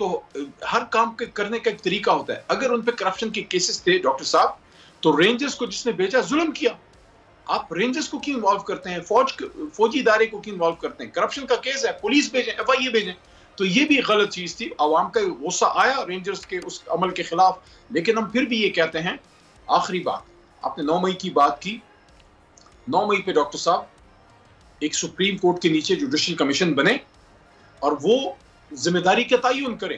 تو ہر کام کے کرنے کا ایک طریقہ ہوتا ہے. اگر ان پہ کرپشن کے کیسز تھے ڈاکٹر صاحب تو رینجرز کو جس نے بھیجا ظلم کیا. آپ رینجرز کو کیوں انوالو کرتے ہیں؟ فوجی ادارے کو کیوں انوالو کرتے ہیں؟ کرپشن کا کیس ہے، پولیس بھیجیں، ایف آئی اے بھیجیں. تو یہ بھی غلط چیز تھی. عوام کا غصہ آیا رینجرز کے اس عمل کے خلاف، لیکن ہم پھر بھی یہ کہتے ہیں. آخری بات، آپ نے 9 مئی کی بات کی. 9 مئی پہ ڈاکٹر صاحب ایک سپریم کورٹ کے نیچے جوڈیشل کمیشن بنے اور وہ ذمہ داری کا تعین کرے.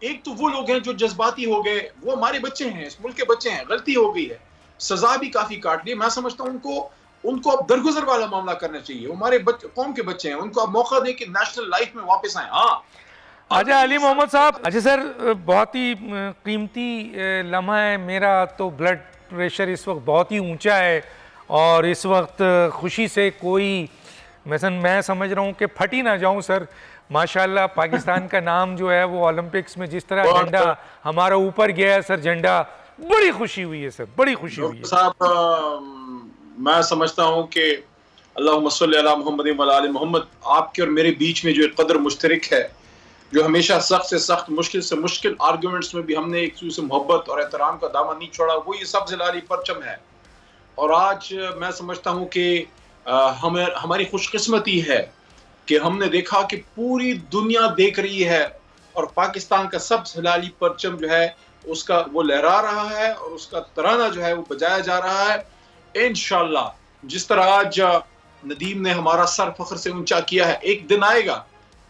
ایک تو وہ لوگ ہیں جو جذباتی ہو گئے، وہ ہمارے بچے ہیں، اس ملک کے بچے ہیں، غلطی ہو گئی ہے، سزا بھی کافی کاٹ لی. میں سمجھتا ہوں ان کو اب درگزر والا معاملہ کرنا چاہیے. وہ ہمارے قوم کے بچے ہیں، ان کو اب موقع دیں کہ نیشنل لائف میں واپس آئیں. ہاں اچھا علی محمد صاحب، اچھا سر، بہت ہی قیمتی لمحہ ہے. میرا تو بلڈ پریشر اس وقت بہت ہی اونچا ہے اور اس وقت خوشی سے کوئی مثلا میں سمجھ رہا ہوں کہ پھٹ ہی نہ جاؤں سر. ماشاءاللہ پاکستان کا نام جو ہے وہ اولمپکس میں جس طرح جھنڈا ہمارا اوپر گیا ہے سر، جھنڈا، بڑی خوشی ہوئی ہے سر، بڑی خوشی ہوئی ہے. صاحب میں سمجھتا ہوں کہ اللہم صلی علی محمد و علی محمد، آپ کے اور میرے بیچ میں جو ایک قدر مشترک ہے، جو ہمیشہ سخت سے سخت، مشکل سے مشکل آرگومنٹس میں بھی ہم نے ایک دوسرے سے محبت اور احترام کا دامن نہیں چھوڑا، وہ یہ سبز ہلالی پرچم ہے. اور آج میں سمجھتا ہوں کہ ہماری خوش قسمتی ہے کہ ہم نے دیکھا کہ پوری دنیا دیکھ رہی ہے اور پاکستان کا سبز ہلالی پرچم جو ہے اس کا وہ لہرا رہا ہے اور اس کا ترانہ جو ہے وہ بجایا جا رہا ہے. انشاءاللہ جس طرح آج ندیم نے ہمارا سر فخر سے اونچا کیا ہے، ایک دن آئے گا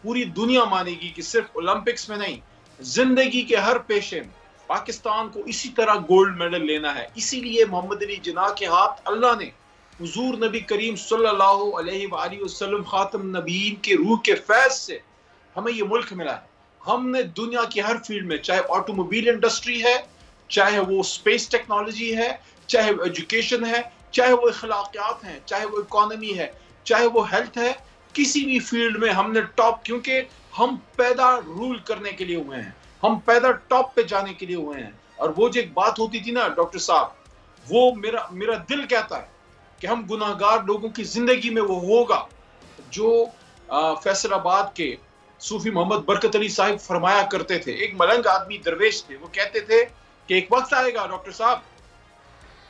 پوری دنیا مانے گی کہ صرف اولمپکس میں نہیں، زندگی کے ہر پیشے میں پاکستان کو اسی طرح گولڈ میڈل لینا ہے. اسی لیے محمد علی جناح کے ہاتھ اللہ نے حضور نبی کریم صلی اللہ علیہ وآلہ وسلم خاتم نبیین کے روح کے فیض سے ہمیں یہ ملک ملا ہے. ہم نے دنیا کی ہر فیلڈ میں، چاہے آٹو موبائل انڈسٹری ہے، چاہے وہ اسپیس ٹیکنالوجی ہے، چاہے وہ ایجوکیشن ہے، چاہے وہ اخلاقیات ہیں، چاہے وہ اکانومی ہے، چاہے وہ ہیلتھ ہے، کسی بھی فیلڈ میں ہم نے ٹاپ، کیونکہ ہم پیدا رول کرنے کے لیے ہوئے ہیں، ہم پیدا ٹاپ پہ جانے کے لیے ہوئے ہیں. اور وہ جو ایک بات ہوتی تھی نا ڈاکٹر صاحب، وہ میرا دل کہتا ہے کہ ہم گناہگار لوگوں کی زندگی میں وہ ہوگا جو فیصل آباد کے صوفی محمد برکت علی صاحب فرمایا کرتے تھے. ایک ملنگ آدمی درویش تھے، وہ کہتے تھے کہ ایک وقت آئے گا ڈاکٹر صاحب،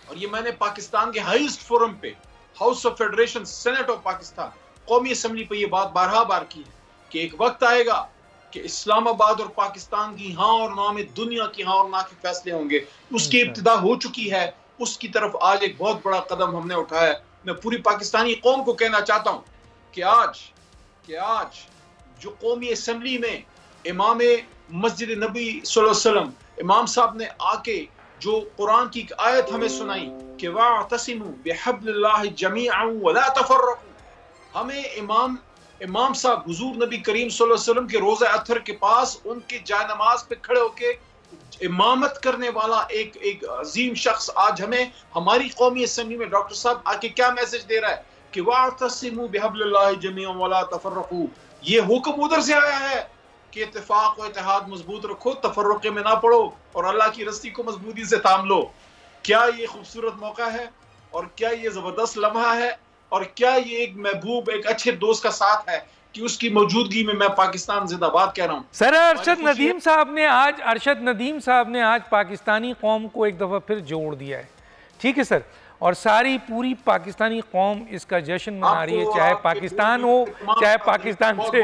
اور یہ میں نے پاکستان کے ہائیسٹ فورم پہ، House of Federation, Senate of Pakistan, قومی اسمبلی پہ یہ بات بار کی ہے کہ ایک وقت آئے گا کہ اسلام آباد اور پاکستان کی ہاں اور نہ میں دنیا کی ہاں اور نہ کے فیصلے ہوں گے. اس کی ابتدا ہو چکی ہے، اس کی طرف آج ایک بہت بڑا قدم ہم نے اٹھایا ہے. میں پوری پاکستانی قوم کو کہنا چاہتا ہوں کہ آج جو قومی اسمبلی میں امام مسجد نبی صلی اللہ علیہ وسلم امام صاحب نے آ کے جو قرآن کی ایک آیت ہمیں سنائی کہ وَاعْتَصِمُوا بِحَبْلِ اللَّهِ جَمِيعًا وَلَا تَفَرَّقُوا، ہمیں امام صاحب حضور نبی کریم صلی اللہ علیہ وسلم کے روضہ اطہر کے پاس ان کے جائے نماز پہ کھڑے ہو کے امامت کرنے والا ایک عظیم شخص آج ہمیں ہماری قومی اسمبلی میں ڈاکٹر صاحب آ کے کیا میسج دے رہا ہے کہ وَاعْتَصِمُوا بِحَبْلِ اللَّهِ جَمِيعًا وَلَا تَفَرَّقُوا. یہ حکم ادھر سے آیا ہے کہ اتفاق و اتحاد مضبوط رکھو، تفرقے میں نہ پڑو اور اللہ کی رسی کو مضبوطی سے تھام لو. کیا یہ خوبصورت موقع ہے اور کیا یہ زبردست لمحہ ہے اور کیا یہ ایک محبوب، ایک اچھے دوست کا ساتھ ہے کہ اس کی موجودگی میں پاکستان زندہ باد کہہ رہا ہوں. سر ارشد ندیم صاحب نے آج پاکستانی قوم کو ایک دفعہ پھر جوڑ دیا ہے. ٹھیک ہے سر، اور ساری پوری پاکستانی قوم اس کا جشن منا رہی ہے، چاہے پاکستان ہو چاہے پاکستان سے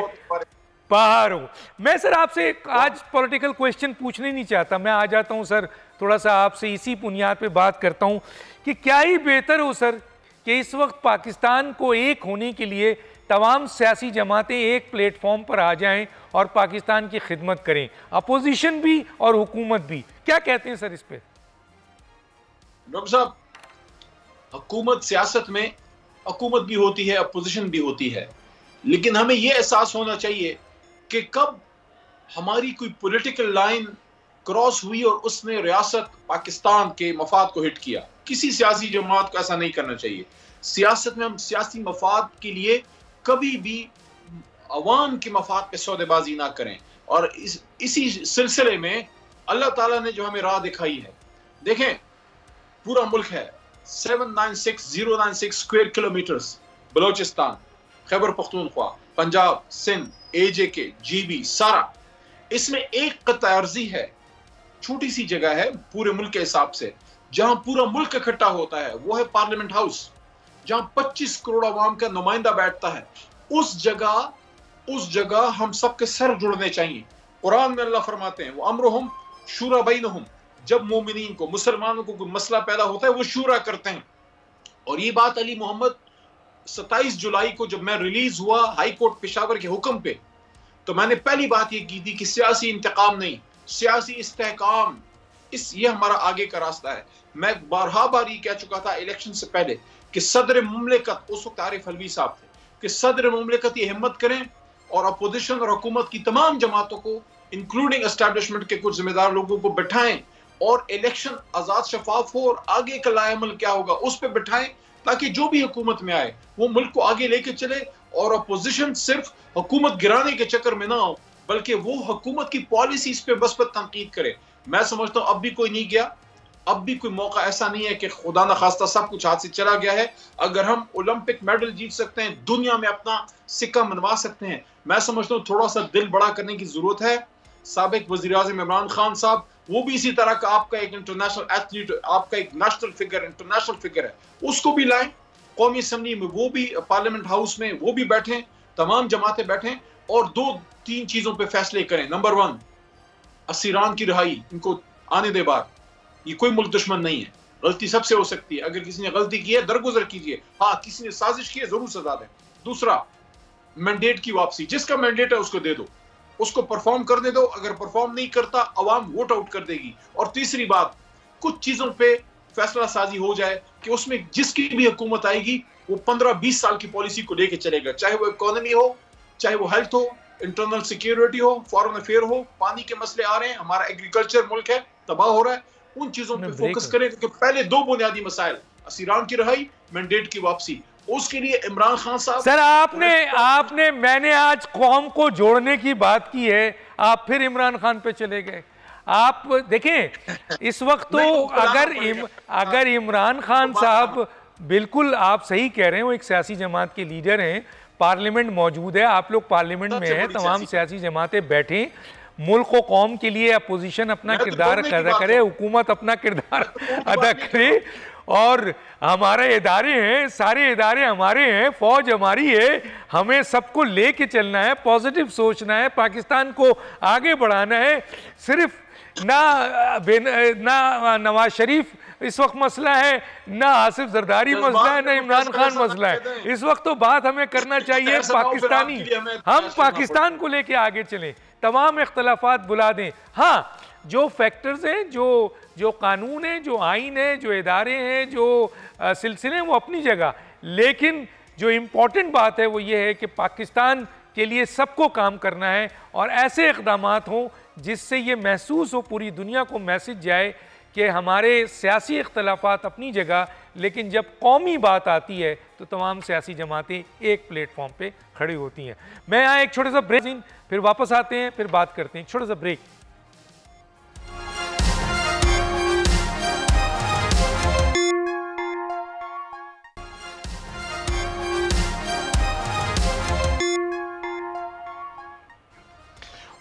باہر ہو. میں سر آپ سے آج پولیٹیکل کویسچن پوچھنے نہیں چاہتا، میں آ جاتا ہوں سر تھوڑا سا آپ سے اسی بنیاد پہ بات کرتا ہوں کہ کیا ہی بہتر ہو سر کہ اس وقت پاکستان کو ایک ہونے کے لیے تمام سیاسی جماعتیں ایک پلیٹ فارم پر آ جائیں اور پاکستان کی خدمت کریں، اپوزیشن بھی اور حکومت بھی. کیا کہتے ہیں سر اس پہ؟ ڈاکٹر صاحب، حکومت، سیاست میں حکومت بھی ہوتی ہے، اپوزیشن بھی ہوتی ہے، لیکن ہمیں یہ احساس ہونا چاہیے کہ کب ہماری کوئی پولیٹیکل لائن کراس ہوئی اور اس نے ریاست پاکستان کے مفاد کو ہٹ کیا. کسی سیاسی جماعت کو ایسا نہیں کرنا چاہیے. سیاست میں ہم سیاسی مفاد کے لیے کبھی بھی عوام کے مفاد پہ سودے بازی نہ کریں. اور اسی سلسلے میں اللہ تعالیٰ نے جو ہمیں راہ دکھائی ہے، دیکھیں پورا ملک ہے 796,096 اسکوائر کلومیٹرز، بلوچستان، خیبر پختونخوا، پنجاب، سندھ، اے جے کے، جی بی، سارا اس میں ایک قطع ارضی ہے، چھوٹی سی جگہ ہے پورے ملک کے حساب سے، جہاں پورا ملک اکٹھا ہوتا ہے، وہ ہے پارلیمنٹ ہاؤس، جہاں 25 کروڑ عوام کا نمائندہ بیٹھتا ہے۔ اس جگہ ہم سب کے سر جڑنے چاہیے۔ قرآن میں اللہ فرماتے ہیں وہ امرہم شورا بینہم، جب مومنین کو، مسلمانوں کو کوئی مسئلہ پیدا ہوتا ہے وہ شورا کرتے ہیں۔ اور یہ بات علی محمد 27 جولائی کو جب میں ریلیز ہوا ہائی کورٹ پشاور کے حکم پہ، تو میں نے پہلی بات یہ کی تھی کہ سیاسی انتقام نہیں، سیاسی استحکام، یہ ہمارا آگے کا راستہ ہے۔ میں بارہا بار یہ کہہ چکا تھا الیکشن سے پہلے کہ صدر مملکت، اس وقت عارف حلوی صاحب تھے، کہ صدر مملکت یہ ہمت کریں اور اپوزیشن اور حکومت کی تمام جماعتوں کو انکلوڈنگ اسٹیبلشمنٹ کے کچھ ذمہ دار لوگوں کو بٹھائیں اور الیکشن آزاد شفاف ہو، اور آگے کا لائے عمل کیا ہوگا اس پہ بٹھائیں، تاکہ جو بھی حکومت میں آئے وہ ملک کو آگے لے کے چلے، اور اپوزیشن صرف حکومت گرانے کے چکر میں نہ ہو بلکہ وہ حکومت کی پالیسیز پہ مثبت تنقید کرے۔ میں سمجھتا ہوں اب بھی کوئی نہیں گیا، اب بھی کوئی موقع ایسا نہیں ہے کہ خدا نخواستہ سب کچھ ہاتھ سے چلا گیا ہے۔ اگر ہم اولمپک میڈل جیت سکتے ہیں، دنیا میں اپنا سکہ منوا سکتے ہیں، میں سمجھتا ہوں تھوڑا سا دل بڑا کرنے کی ضرورت ہے۔ سابق وزیر اعظم عمران خان صاحب، وہ بھی اسی طرح کا آپ کا ایک انٹرنیشنل ایتھلیٹ، آپ کا ایک نیشنل فگر، انٹرنیشنل فگر ہے، اس کو بھی لائیں قومی اسمبلی میں، وہ بھی پارلیمنٹ ہاؤس میں وہ بھی بیٹھیں، تمام جماعتیں بیٹھیں اور 2-3 چیزوں پہ فیصلے کریں۔ نمبر 1، اسیران کی رہائی، ان کو آنے دے بار، یہ کوئی ملک دشمن نہیں ہے، غلطی سب سے ہو سکتی ہے، اگر کسی نے غلطی کی ہے درگزر کیجئے، ہاں کسی نے سازش کی ہے ضرور سزا دیں۔ دوسرا، مینڈیٹ کی واپسی، جس کا مینڈیٹ ہے اس کو دے دو، اس کو پرفارم کرنے دو، اگر پرفارم نہیں کرتا عوام ووٹ آؤٹ کر دے گی۔ اور تیسری بات، کچھ چیزوں پہ فیصلہ سازی ہو جائے کہ اس میں جس کی بھی حکومت آئے گی وہ 15-20 سال کی پالیسی کو لے کے چلے گا، چاہے وہ اکانومی ہو، چاہے وہ ہیلتھ ہو، انٹرنل سیکیورٹی ہو، فارن افیئر ہو، پانی کے مسئلے آ رہے ہیں، ہمارا ایگریکلچر ملک ہے تباہ ہو رہا ہے، ان چیزوں پہ فوکس کریں کہ پہلے 2 بنیادی مسائل، اسیران کی رہائی، مینڈیٹ کی واپسی، اس کے لیے عمران خان صاحب۔ سر میں نے آج قوم کو جوڑنے کی بات کی ہے، آپ پھر عمران خان پہ چلے گئے۔ آپ دیکھیں اس وقت تو اگر عمران خان صاحب، بالکل آپ صحیح کہہ رہے ہیں، وہ ایک سیاسی جماعت کے لیڈر ہیں، پارلیمنٹ موجود ہے، آپ لوگ پارلیمنٹ میں ہیں، تمام سیاسی جماعتیں بیٹھیں، ملک و قوم کے لیے اپوزیشن اپنا کردار ادا کرے، حکومت اپنا کردار ادا کرے، اور ہمارے ادارے ہیں، سارے ادارے ہمارے ہیں، فوج ہماری ہے، ہمیں سب کو لے کے چلنا ہے، پازیٹیو سوچنا ہے، پاکستان کو آگے بڑھانا ہے۔ صرف نہ نواز شریف اس وقت مسئلہ ہے، نہ آصف زرداری مسئلہ ہے، نہ عمران خان مسئلہ ہے، اس وقت تو بات ہمیں کرنا چاہیے پاکستانی، ہم پاکستان کو لے کے آگے چلیں، تمام اختلافات بلا دیں۔ ہاں جو فیکٹرز ہیں، جو قانون ہیں، جو آئین ہیں، جو ادارے ہیں، جو سلسلے ہیں، وہ اپنی جگہ، لیکن جو امپورٹنٹ بات ہے وہ یہ ہے کہ پاکستان کے لیے سب کو کام کرنا ہے، اور ایسے اقدامات ہوں جس سے یہ محسوس ہو، پوری دنیا کو میسج جائے کہ ہمارے سیاسی اختلافات اپنی جگہ، لیکن جب قومی بات آتی ہے تو تمام سیاسی جماعتیں ایک پلیٹ فارم پہ کھڑی ہوتی ہیں۔ میں یہاں ایک چھوٹا سا بریک، پھر واپس آتے ہیں، پھر بات کرتے ہیں، ایک چھوٹا سا break.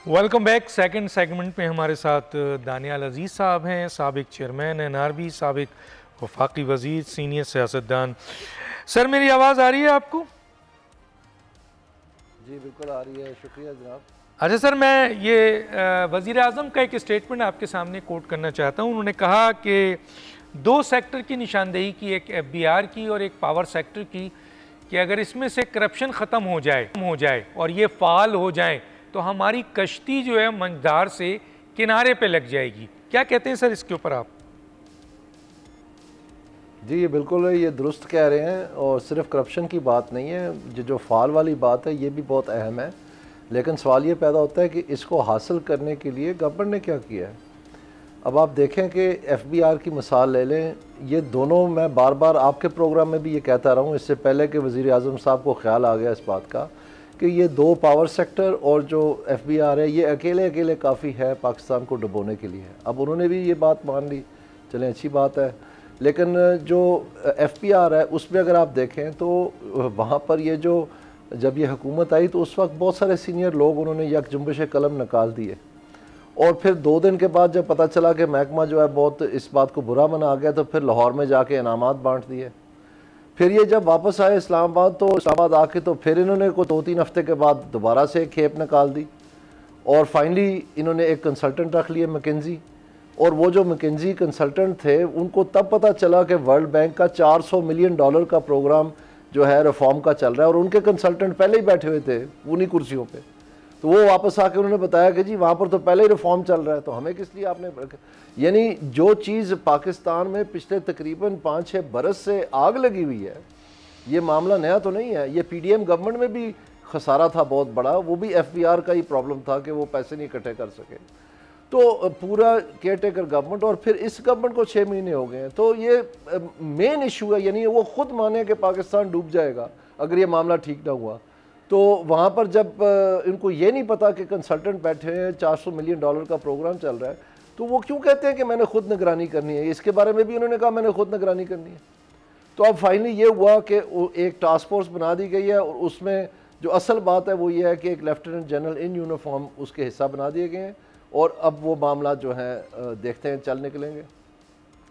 Welcome back. Second segment میں ہمارے ساتھ دانیال عزیز صاحب ہیں، سابق چیئرمین NRB، سابق وفاقی وزیر، سینئر سیاستدان۔ سر میری آواز آ رہی ہے آپ کو؟ جی بالکل آ رہی ہے، شکریہ جناب۔ اچھا سر، میں یہ وزیر اعظم کا ایک اسٹیٹمنٹ آپ کے سامنے کوٹ کرنا چاہتا ہوں۔ انہوں نے کہا کہ 2 سیکٹر کی نشاندہی کی، ایک FBR کی اور ایک پاور سیکٹر کی، کہ اگر اس میں سے کرپشن ختم ہو جائے اور یہ فعال ہو جائیں تو ہماری کشتی جو ہے منجدار سے کنارے پہ لگ جائے گی۔ کیا کہتے ہیں سر اس کے اوپر آپ؟ جی یہ بالکل یہ درست کہہ رہے ہیں، اور صرف کرپشن کی بات نہیں ہے، جو فعال والی بات ہے یہ بھی بہت اہم ہے، لیکن سوال یہ پیدا ہوتا ہے کہ اس کو حاصل کرنے کے لیے گورنمنٹ نے کیا کیا ہے۔ اب آپ دیکھیں کہ FBR کی مثال لے لیں، یہ دونوں، میں بار بار آپ کے پروگرام میں بھی یہ کہتا رہا ہوں، اس سے پہلے کہ وزیر اعظم صاحب کو خیال آ گیا اس بات کا کہ یہ 2 پاور سیکٹر اور جو FBR ہے یہ اکیلے کافی ہے پاکستان کو ڈبونے کے لیے۔ اب انہوں نے بھی یہ بات مان لی، چلیں اچھی بات ہے، لیکن جو FBR ہے اس میں اگر آپ دیکھیں تو وہاں پر یہ جب یہ حکومت آئی تو اس وقت بہت سارے سینئر لوگ انہوں نے یک جنبش قلم نکال دیے، اور پھر 2 دن کے بعد جب پتہ چلا کہ محکمہ جو ہے بہت اس بات کو برا منا گیا تو پھر لاہور میں جا کے انعامات بانٹ دیے. پھر یہ جب واپس آئے اسلام آباد تو اسلام آباد آ کے تو پھر انہوں نے کوئی 2-3 ہفتے کے بعد دوبارہ سے ایک کھیپ نکال دی اور فائنلی انہوں نے ایک کنسلٹنٹ رکھ لیے مکنزی. اور وہ جو مکنزی کنسلٹنٹ تھے ان کو تب پتہ چلا کہ ورلڈ بینک کا $400 ملین کا پروگرام جو ہے ریفارم کا چل رہا ہے اور ان کے کنسلٹنٹ پہلے ہی بیٹھے ہوئے تھے انہی کرسیوں پہ. تو وہ واپس آ کے انہوں نے بتایا کہ جی وہاں پر تو پہلے ہی ریفارم چل رہا ہے تو ہمیں کس لیے آپ نے. یعنی جو چیز پاکستان میں پچھلے تقریباً 5-6 برس سے آگ لگی ہوئی ہے, یہ معاملہ نیا تو نہیں ہے. یہ پی ڈی ایم گورنمنٹ میں بھی خسارہ تھا بہت بڑا, وہ بھی ایف بی آر کا ہی پرابلم تھا کہ وہ پیسے نہیں اکٹھے کر سکے. تو پورا کیئر ٹیکر گورنمنٹ اور پھر اس گورنمنٹ کو 6 مہینے ہو گئے ہیں. تو یہ مین ایشو ہے, یعنی وہ خود مانے کہ پاکستان ڈوب جائے گا اگر یہ معاملہ ٹھیک نہ ہوا. تو وہاں پر جب ان کو یہ نہیں پتا کہ کنسلٹنٹ بیٹھے ہیں, $400 ملین کا پروگرام چل رہا ہے, تو وہ کیوں کہتے ہیں کہ میں نے خود نگرانی کرنی ہے. اس کے بارے میں بھی انہوں نے کہا میں نے خود نگرانی کرنی ہے. تو اب فائنلی یہ ہوا کہ ایک ٹاسک فورس بنا دی گئی ہے اور اس میں جو اصل بات ہے وہ یہ ہے کہ ایک لیفٹیننٹ جنرل ان یونیفارم اس کے حصہ بنا دیے گئے ہیں اور اب وہ معاملات جو ہیں دیکھتے ہیں چل نکلیں گے.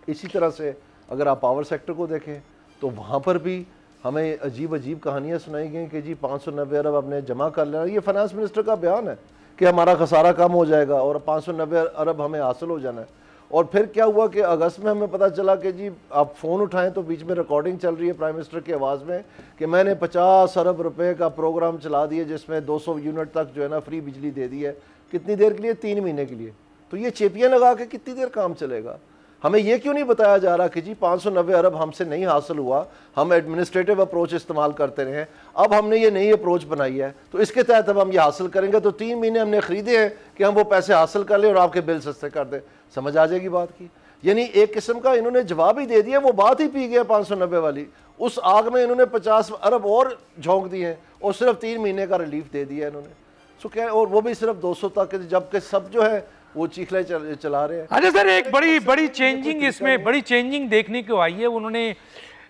اسی طرح سے اگر آپ پاور سیکٹر کو دیکھیں تو وہاں پر بھی ہمیں عجیب کہانیاں سنائی گئیں کہ جی 590 ارب ہم نے جمع کر لینا. یہ فائنانس منسٹر کا بیان ہے کہ ہمارا خسارہ کم ہو جائے گا اور 590 ارب ہمیں حاصل ہو جانا ہے. اور پھر کیا ہوا کہ اگست میں ہمیں پتہ چلا کہ جی آپ فون اٹھائیں تو بیچ میں ریکارڈنگ چل رہی ہے پرائم منسٹر کی آواز میں کہ میں نے 50 ارب روپے کا پروگرام چلا دیا جس میں 200 یونٹ تک جو ہے نا فری بجلی دے دی ہے. کتنی دیر کے لیے؟ 3 مہینے کے لیے. تو یہ چیپیاں لگا کے کتنی دیر کام چلے گا؟ ہمیں یہ کیوں نہیں بتایا جا رہا کہ جی 590 ارب ہم سے نہیں حاصل ہوا, ہم ایڈمنسٹریٹو اپروچ استعمال کرتے رہے ہیں, اب ہم نے یہ نئی اپروچ بنائی ہے تو اس کے تحت اب ہم یہ حاصل کریں گے. تو 3 مہینے ہم نے خریدے ہیں کہ ہم وہ پیسے حاصل کر لیں اور آپ کے بل سستے کر دیں. سمجھ آ جائے گی بات کی. یعنی ایک قسم کا انہوں نے جواب ہی دے دیا, وہ بات ہی پی گیا 590 والی. اس آگ میں انہوں نے 50 ارب اور جھونک دیے ہیں اور صرف 3 مہینے کا ریلیف دے دیا انہوں نے. سو کیا, اور وہ بھی صرف 200 تک, جبکہ سب جو ہے وہ چیخلے چلا رہے ہیں. اچھا سر, ایک بڑی چینجنگ اس میں بڑی چینجنگ دیکھنے کو آئی ہے. انہوں نے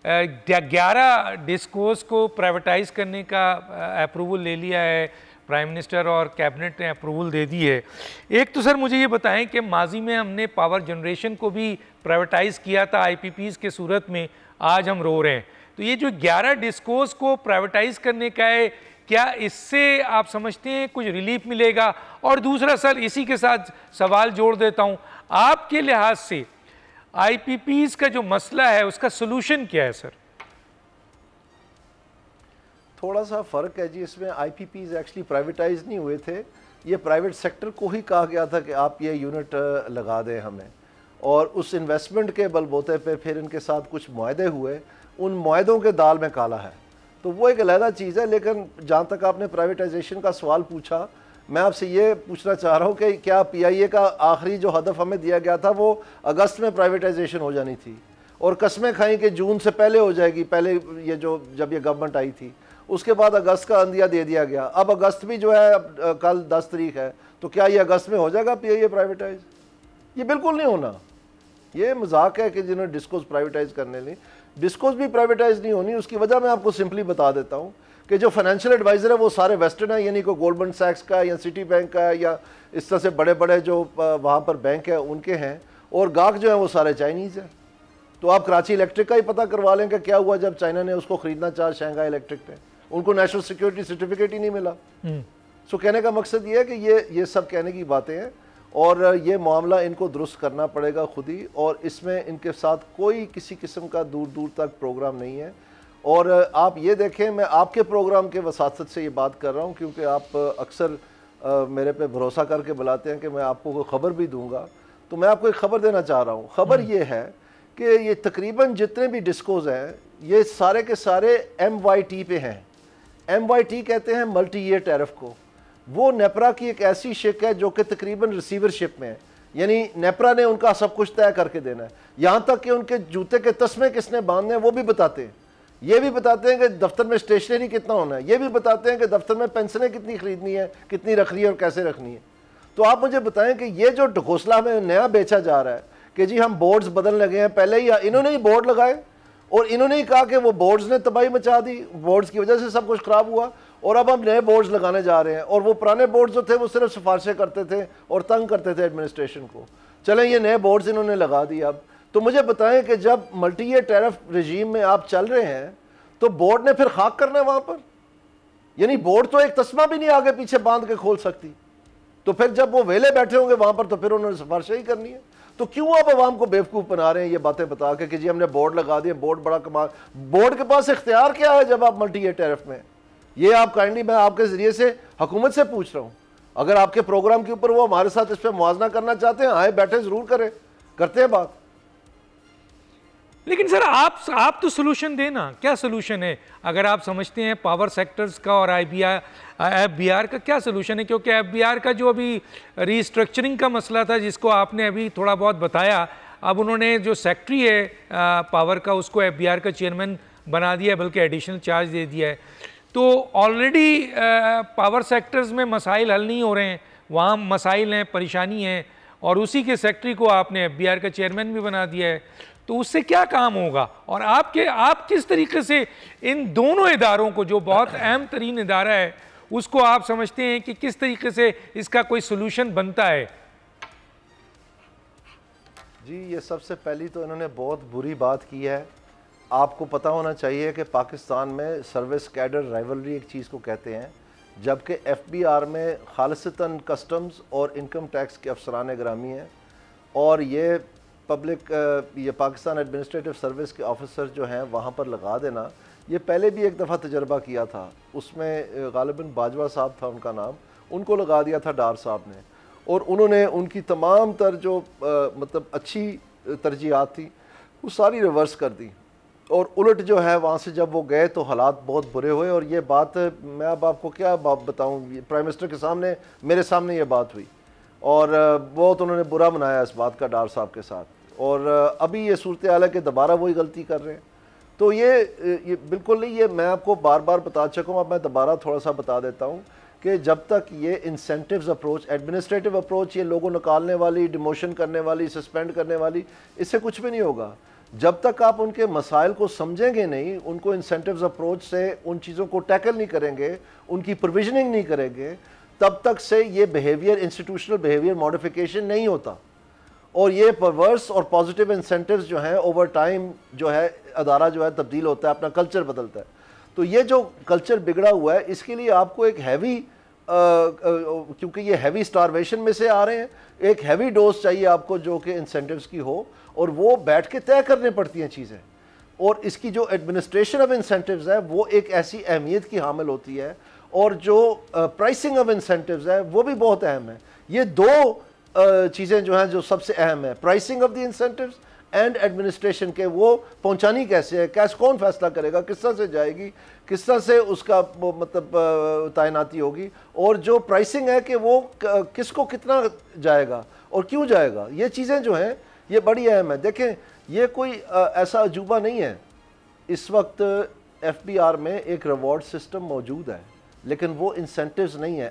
11 ڈسکوز کو پرائیویٹائز کرنے کا اپروول لے لیا ہے, پرائم منسٹر اور کیبنٹ نے اپروول دے دی ہے. ایک تو سر مجھے یہ بتائیں کہ ماضی میں ہم نے پاور جنریشن کو بھی پرائیویٹائز کیا تھا آئی پی پیز کے صورت میں, آج ہم رو رہے ہیں. تو یہ جو 11 ڈسکوز کو پرائیویٹائز کرنے کا ہے, کیا اس سے آپ سمجھتے ہیں کچھ ریلیف ملے گا؟ اور دوسرا سر اسی کے ساتھ سوال جوڑ دیتا ہوں, آپ کے لحاظ سے آئی پی پیز کا جو مسئلہ ہے اس کا سلوشن کیا ہے سر؟ تھوڑا سا فرق ہے جی اس میں. آئی پی پیز ایکچولی پرائیویٹائز نہیں ہوئے تھے, یہ پرائیویٹ سیکٹر کو ہی کہا گیا تھا کہ آپ یہ یونٹ لگا دیں ہمیں, اور اس انویسٹمنٹ کے بل بوتے پہ پھر ان کے ساتھ کچھ معاہدے ہوئے, ان معاہدوں کے دال میں کالا ہے. تو وہ ایک علیحدہ چیز ہے. لیکن جہاں تک آپ نے پرائیویٹائزیشن کا سوال پوچھا, میں آپ سے یہ پوچھنا چاہ رہا ہوں کہ کیا پی آئی اے کا آخری جو ہدف ہمیں دیا گیا تھا وہ اگست میں پرائیویٹائزیشن ہو جانی تھی اور قسمیں کھائیں کہ جون سے پہلے ہو جائے گی, پہلے یہ جب یہ گورنمنٹ آئی تھی, اس کے بعد اگست کا اندیا دے دیا گیا. اب اگست بھی جو ہے کل 10 تاریخ ہے, تو کیا یہ اگست میں ہو جائے گا پی آئی اے پرائیویٹائز؟ یہ بالکل نہیں ہونا. یہ مذاق ہے کہ جنہوں نے ڈسکوز پرائیویٹائز کرنے لی. ڈسکوز بھی پرائیویٹائز نہیں ہونی. اس کی وجہ میں آپ کو سمپلی بتا دیتا ہوں کہ جو فائنینشیل ایڈوائزر ہے وہ سارے ویسٹرن ہیں, یعنی کوئی گولڈمن سیکس کا یا سٹی بینک کا یا اس طرح سے بڑے بڑے جو وہاں پر بینک ہیں ان کے ہیں, اور گاہک جو ہیں وہ سارے چائنیز ہیں. تو آپ کراچی الیکٹرک کا ہی پتہ کروا لیں کہ کیا ہوا جب چائنا نے اس کو خریدنا چاہا شنگھائی الیکٹرک پہ, ان کو نیشنل سیکیورٹی سرٹیفکیٹ ہی نہیں ملا. سو کہنے کا مقصد یہ ہے کہ یہ سب کہنے کی باتیں ہیں اور یہ معاملہ ان کو درست کرنا پڑے گا خود ہی, اور اس میں ان کے ساتھ کوئی کسی قسم کا دور تک پروگرام نہیں ہے. اور آپ یہ دیکھیں, میں آپ کے پروگرام کے وساطت سے یہ بات کر رہا ہوں کیونکہ آپ اکثر میرے پہ بھروسہ کر کے بلاتے ہیں کہ میں آپ کو کوئی خبر بھی دوں گا, تو میں آپ کو ایک خبر دینا چاہ رہا ہوں. خبر یہ ہے کہ یہ تقریباً جتنے بھی ڈسکوز ہیں یہ سارے کے سارے MYT پہ ہیں. MYT کہتے ہیں ملٹی ایئر ٹیرف کو. وہ نیپرا کی ایک ایسی شک ہے جو کہ تقریباً ریسیورشپ میں ہے, یعنی نیپرا نے ان کا سب کچھ طے کر کے دینا ہے, یہاں تک کہ ان کے جوتے کے تسمے کس نے باندھنے ہیں وہ بھی بتاتے ہیں. یہ بھی بتاتے ہیں کہ دفتر میں اسٹیشنری کتنا ہونا ہے, یہ بھی بتاتے ہیں کہ دفتر میں پینسلیں کتنی خریدنی ہے, کتنی رکھنی ہے اور کیسے رکھنی ہے. تو آپ مجھے بتائیں کہ یہ جو ڈھکوسلا ہمیں نیا بیچا جا رہا ہے کہ جی ہم بورڈز بدل لگے ہیں, پہلے ہی انہوں نے ہی بورڈ لگائے اور انہوں نے ہی کہا کہ وہ بورڈز نے تباہی مچا دی, بورڈز کی وجہ سے سب کچھ خراب ہوا, اور اب ہم نئے بورڈز لگانے جا رہے ہیں, اور وہ پرانے بورڈز جو تھے وہ صرف سفارشیں کرتے تھے اور تنگ کرتے تھے ایڈمنسٹریشن کو. چلیں یہ نئے بورڈز انہوں نے لگا دی. اب تو مجھے بتائیں کہ جب ملٹی ایئر ٹیرف رجیم میں آپ چل رہے ہیں تو بورڈ نے پھر خاک کرنا ہے وہاں پر, یعنی بورڈ تو ایک تسمہ بھی نہیں آگے پیچھے باندھ کے کھول سکتی. تو پھر جب وہ ویلے بیٹھے ہوں گے وہاں پر تو پھر انہوں نے سفارشیں ہی کرنی ہے. تو کیوں آپ عوام کو بیوقوف بنا رہے ہیں یہ باتیں بتا کے کہ جی ہم نے بورڈ لگا دیا, بورڈ بڑا کمال. بورڈ کے پاس اختیار کیا ہے جب آپ ملٹی ایئر ٹیرف میں؟ یہ آپ کائنڈلی میں آپ کے ذریعے سے حکومت سے پوچھ رہا ہوں, اگر آپ کے پروگرام کے اوپر وہ ہمارے ساتھ اس پہ موازنہ کرنا چاہتے ہیں, آئے بیٹھے ضرور کریں, کرتے ہیں بات. لیکن سر آپ تو سلوشن دینا, کیا سلوشن ہے اگر آپ سمجھتے ہیں پاور سیکٹرز کا اور ایف بی آر کا کیا سلوشن ہے؟ کیونکہ ایف بی آر کا جو ابھی ری اسٹرکچرنگ کا مسئلہ تھا جس کو آپ نے ابھی تھوڑا بہت بتایا, اب انہوں نے جو سیکٹری ہے پاور کا اس کو ایف بی آر کا چیئرمین بنا دیا ہے, بلکہ ایڈیشنل چارج دے دیا ہے. تو آلریڈی پاور سیکٹرز میں مسائل حل نہیں ہو رہے ہیں, وہاں مسائل ہیں, پریشانی ہیں, اور اسی کے سیکٹری کو آپ نے ایف بی آر کا چیئرمین بھی بنا دیا ہے. تو اس سے کیا کام ہوگا؟ اور آپ کس طریقے سے ان دونوں اداروں کو, جو بہت اہم ترین ادارہ ہے, اس کو آپ سمجھتے ہیں کہ کس طریقے سے اس کا کوئی سلوشن بنتا ہے؟ جی یہ سب سے پہلی تو انہوں نے بہت بری بات کی ہے. آپ کو پتہ ہونا چاہیے کہ پاکستان میں سروس کیڈر رائیولری ایک چیز کو کہتے ہیں, جبکہ ایف بی آر میں خالصتاً کسٹمز اور انکم ٹیکس کے افسران گرامی ہیں, اور یہ پبلک یہ پاکستان ایڈمنسٹریٹو سروس کے آفیسر جو ہیں وہاں پر لگا دینا, یہ پہلے بھی ایک دفعہ تجربہ کیا تھا. اس میں غالباً باجوہ صاحب تھا ان کا نام, ان کو لگا دیا تھا ڈار صاحب نے, اور انہوں نے ان کی تمام تر جو مطلب اچھی ترجیحات تھی وہ ساری ریورس کر دی, اور الٹ جو ہے وہاں سے جب وہ گئے تو حالات بہت برے ہوئے. اور یہ بات میں اب آپ کو کیا بتاؤں, پرائم منسٹر کے سامنے میرے سامنے یہ بات ہوئی, اور بہت انہوں نے برا منایا اس بات کا ڈار صاحب کے ساتھ, اور ابھی یہ صورتحال ہے کہ دوبارہ وہی غلطی کر رہے ہیں. تو یہ بالکل نہیں, یہ میں آپ کو بار بار بتا چکا ہوں, اب میں دوبارہ تھوڑا سا بتا دیتا ہوں کہ جب تک یہ انسینٹیوز اپروچ, ایڈمنسٹریٹو اپروچ, یہ لوگوں نکالنے والی, ڈیموشن کرنے والی, سسپینڈ کرنے والی, اس سے کچھ بھی نہیں ہوگا. جب تک آپ ان کے مسائل کو سمجھیں گے نہیں, ان کو انسینٹیوز اپروچ سے ان چیزوں کو ٹیکل نہیں کریں گے, ان کی پروویژننگ نہیں کریں گے, تب تک سے یہ بیہیویئر, انسٹیٹیوشنل بیہیویئر ماڈیفیکیشن نہیں ہوتا. اور یہ پرورس اور پازیٹیو انسینٹیوز جو ہیں اوور ٹائم جو ہے ادارہ جو ہے تبدیل ہوتا ہے, اپنا کلچر بدلتا ہے. تو یہ جو کلچر بگڑا ہوا ہے اس کے لیے آپ کو ایک ہیوی, کیونکہ یہ ہیوی سٹارویشن میں سے آ رہے ہیں, ایک ہیوی ڈوز چاہیے آپ کو جو کہ انسینٹیوز کی ہو, اور وہ بیٹھ کے طے کرنے پڑتی ہیں چیزیں. اور اس کی جو ایڈمنسٹریشن آف انسینٹیوز ہے وہ ایک ایسی اہمیت کی حامل ہوتی ہے, اور جو پرائسنگ آف انسینٹیوز ہے وہ بھی بہت اہم ہے. یہ دو چیزیں جو ہیں جو سب سے اہم ہے, pricing of the incentives and administration کے, وہ پہنچانی کیسے ہے, کیسے, کون فیصلہ کرے گا, کس طرح سے جائے گی, کس طرح سے اس کا مطلب تعیناتی ہوگی, اور جو پرائسنگ ہے کہ وہ کس کو کتنا جائے گا اور کیوں جائے گا. یہ چیزیں جو ہیں یہ بڑی اہم ہے. دیکھیں یہ کوئی ایسا عجوبہ نہیں ہے, اس وقت ایف بی آر میں ایک ریوارڈ سسٹم موجود ہے, لیکن وہ انسینٹیوز نہیں ہے.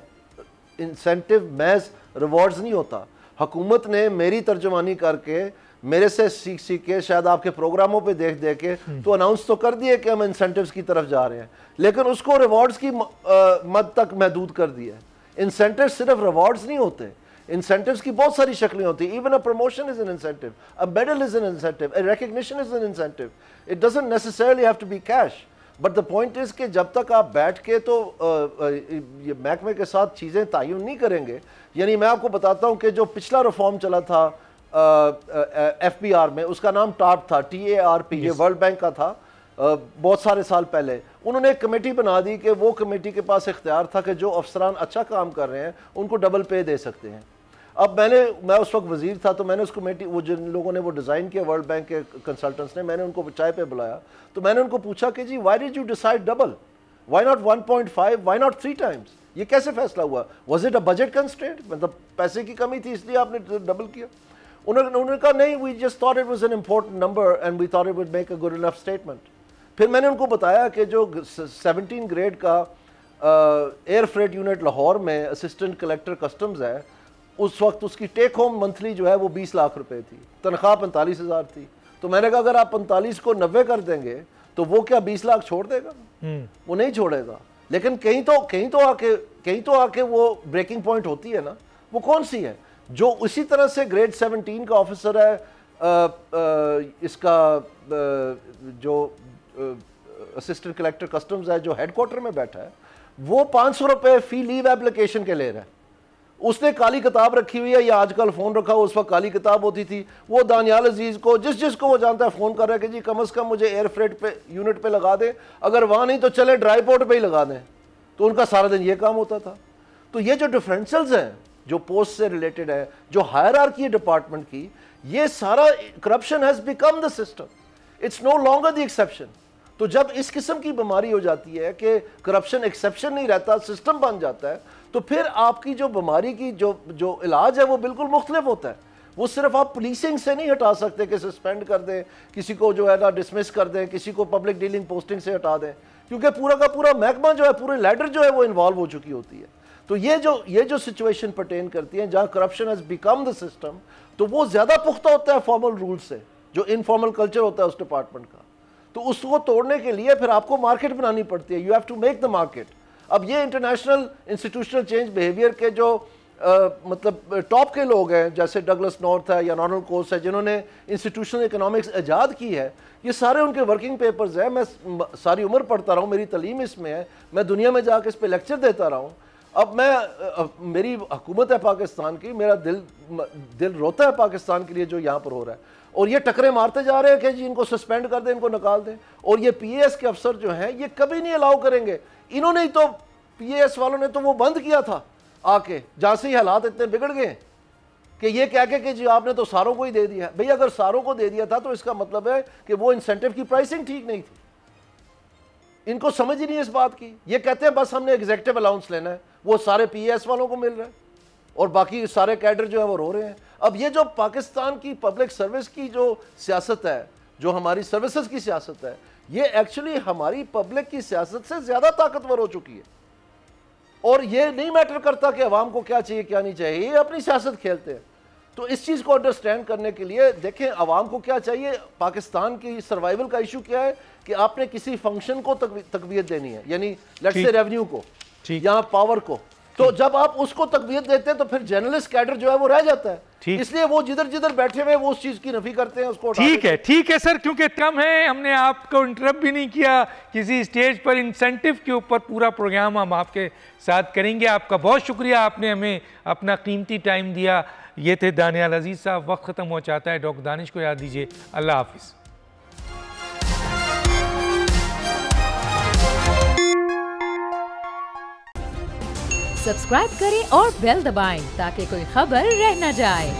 انسینٹیو محض ریوارڈز نہیں ہوتا. حکومت نے میری ترجمانی کر کے, میرے سے سیکھ کے, شاید آپ کے پروگراموں پہ دیکھ کے تو اناؤنس تو کر دیے کہ ہم انسینٹیوز کی طرف جا رہے ہیں, لیکن اس کو ریوارڈز کی مد تک محدود کر دیا ہے. انسینٹیوز صرف ریوارڈز نہیں ہوتے, انسینٹیوز کی بہت ساری شکلیں ہوتی ہیں. Even a promotion is an incentive, a medal is an incentive, a recognition is an incentive. It doesn't necessarily have to be cash, but the point is کہ جب تک آپ بیٹھ کے تو یہ محکمے کے ساتھ چیزیں تعین نہیں کریں گے. یعنی میں آپ کو بتاتا ہوں کہ جو پچھلا ریفارم چلا تھا ایف بی آر میں, اس کا نام ٹارپ تھا, TARP, یہ ورلڈ بینک کا تھا بہت سارے سال پہلے. انہوں نے ایک کمیٹی بنا دی کہ وہ کمیٹی کے پاس اختیار تھا کہ جو افسران اچھا کام کر رہے ہیں ان کو ڈبل پے دے سکتے ہیں. اب میں اس وقت وزیر تھا, تو میں نے اس کمیٹی, وہ جن لوگوں نے وہ ڈیزائن کیا ورلڈ بینک کے کنسلٹنٹس نے, میں نے ان کو چائے پہ بلایا, تو میں نے ان کو پوچھا کہ جی why did you decide double, why not 1.5, why not 3 times, یہ کیسے فیصلہ ہوا, was it a budget constraint, مطلب پیسے کی کمی تھی اس لیے آپ نے ڈبل کیا. انہوں نے کہا نہیں, we just thought it was an important number and we thought it would make a good enough statement. پھر میں نے ان کو بتایا کہ جو 17 گریڈ کا ایئر فریٹ یونٹ لاہور میں اسسٹنٹ کلیکٹر کسٹمز ہے, اس وقت اس کی ٹیک ہوم منتھلی جو ہے وہ 20 لاکھ روپے تھی, تنخواہ 45,000 تھی. تو میں نے کہا اگر آپ 45 کو 90 کر دیں گے تو وہ کیا 20 لاکھ چھوڑ دے گا؟ وہ نہیں چھوڑے گا. لیکن کہیں تو آ کے وہ بریکنگ پوائنٹ ہوتی ہے نا, وہ کون سی ہے؟ جو اسی طرح سے گریڈ 17 کا آفیسر ہے, اس کا جو اسسٹنٹ کلیکٹر کسٹمز ہے جو ہیڈ کوارٹر میں بیٹھا ہے, وہ 500 روپے فی لیو اپلیکیشن کے لے رہا ہے. اس نے کالی کتاب رکھی ہوئی ہے, یا آج کل فون رکھا ہوا, اس وقت کالی کتاب ہوتی تھی. وہ دانیال عزیز کو جس کو وہ جانتا ہے فون کر رہا ہے کہ جی کم از کم مجھے ایئر فریٹ پہ یونٹ پہ لگا دیں, اگر وہاں نہیں تو چلے ڈرائی پورٹ پہ ہی لگا دیں. تو ان کا سارا دن یہ کام ہوتا تھا. تو یہ جو ڈفرینشلز ہیں جو پوسٹ سے ریلیٹڈ ہے, جو ہائرارکی ہے ڈپارٹمنٹ کی, یہ سارا corruption has become the system, it's no longer the exception. تو جب اس قسم کی بیماری ہو جاتی ہے کہ کرپشن ایکسیپشن نہیں رہتا, سسٹم بن جاتا ہے, تو پھر آپ کی جو بیماری کی جو علاج ہے وہ بالکل مختلف ہوتا ہے. وہ صرف آپ پولیسنگ سے نہیں ہٹا سکتے کہ سسپینڈ کر دیں, کسی کو جو ہے نا ڈسمس کر دیں, کسی کو پبلک ڈیلنگ پوسٹنگ سے ہٹا دیں, کیونکہ پورا کا پورا محکمہ جو ہے, پورے لیڈر جو ہے وہ انوالو ہو چکی ہوتی ہے. تو یہ جو سچویشن پرٹین کرتی ہیں جہاں corruption has become the system, تو وہ زیادہ پختہ ہوتا ہے فارمل رول سے, جو انفارمل کلچر ہوتا ہے اس ڈپارٹمنٹ کا. تو اس کو توڑنے کے لیے پھر آپ کو مارکیٹ بنانی پڑتی ہے, you have to make the market. اب یہ انٹرنیشنل انسٹیٹیوشنل چینج بیہیویئر کے جو مطلب ٹاپ کے لوگ ہیں, جیسے ڈگلس نارتھ ہے یا نارمل کوس ہے, جنہوں نے انسٹیٹیوشنل اکنامکس ایجاد کی ہے, یہ سارے ان کے ورکنگ پیپرز ہیں. میں ساری عمر پڑھتا رہا ہوں, میری تعلیم اس میں ہے, میں دنیا میں جا کے اس پہ لیکچر دیتا رہا ہوں. اب میری حکومت ہے پاکستان کی, میرا دل روتا ہے پاکستان کے لیے جو یہاں پر ہو رہا ہے. اور یہ ٹکرے مارتے جا رہے ہیں کہ جی ان کو سسپینڈ کر دیں, ان کو نکال دیں. اور یہ پی اے ایس کے افسر جو ہیں یہ کبھی نہیں الاؤ کریں گے. انہوں نے ہی تو, پی اے ایس والوں نے تو وہ بند کیا تھا آ کے, جہاں سے ہی حالات اتنے بگڑ گئے کہ یہ کہہ کے کہ جی آپ نے تو ساروں کو ہی دے دیا. بھئی اگر ساروں کو دے دیا تھا تو اس کا مطلب ہے کہ وہ انسینٹیو کی پرائسنگ ٹھیک نہیں تھی. ان کو سمجھ ہی نہیں اس بات کی. یہ کہتے ہیں بس ہم نے ایگزیکٹو الاؤنس لینا ہے, وہ سارے پی اے ایس والوں کو مل رہا ہے اور باقی سارے کیڈر جو ہے وہ رو رہے ہیں. اب یہ جو پاکستان کی پبلک سروس کی جو سیاست ہے, جو ہماری سروسز کی سیاست ہے, یہ ایکچولی ہماری پبلک کی سیاست سے زیادہ طاقتور ہو چکی ہے. اور یہ نہیں میٹر کرتا کہ عوام کو کیا چاہیے کیا نہیں چاہیے, یہ اپنی سیاست کھیلتے ہیں. تو اس چیز کو انڈرسٹینڈ کرنے کے لیے دیکھیں عوام کو کیا چاہیے. پاکستان کی سروائیول کا ایشو کیا ہے کہ آپ نے کسی فنکشن کو تقویت دینی ہے, یعنی لیٹس سے ریونیو کو یا پاور کو. تو جب آپ اس کو تقویت دیتے ہیں تو پھر جرنلسٹ کیڈر جو ہے وہ رہ جاتا ہے. اس لیے وہ جدھر بیٹھے ہوئے وہ اس چیز کی نفی کرتے ہیں, اس کو ٹھیک ہے سر, کیونکہ کم ہے, ہم نے آپ کو انٹرپٹ بھی نہیں کیا کسی سٹیج پر. انسینٹیو کے اوپر پورا پروگرام ہم آپ کے ساتھ کریں گے. آپ کا بہت شکریہ, آپ نے ہمیں اپنا قیمتی ٹائم دیا. یہ تھے دانیال عزیز صاحب. وقت ختم ہو چاہتا ہے, ڈاکٹر دانش کو یاد دیجیے. اللہ حافظ. سبسکرائب کریں اور بیل دبائیں تاکہ کوئی خبر رہ نہ جائے.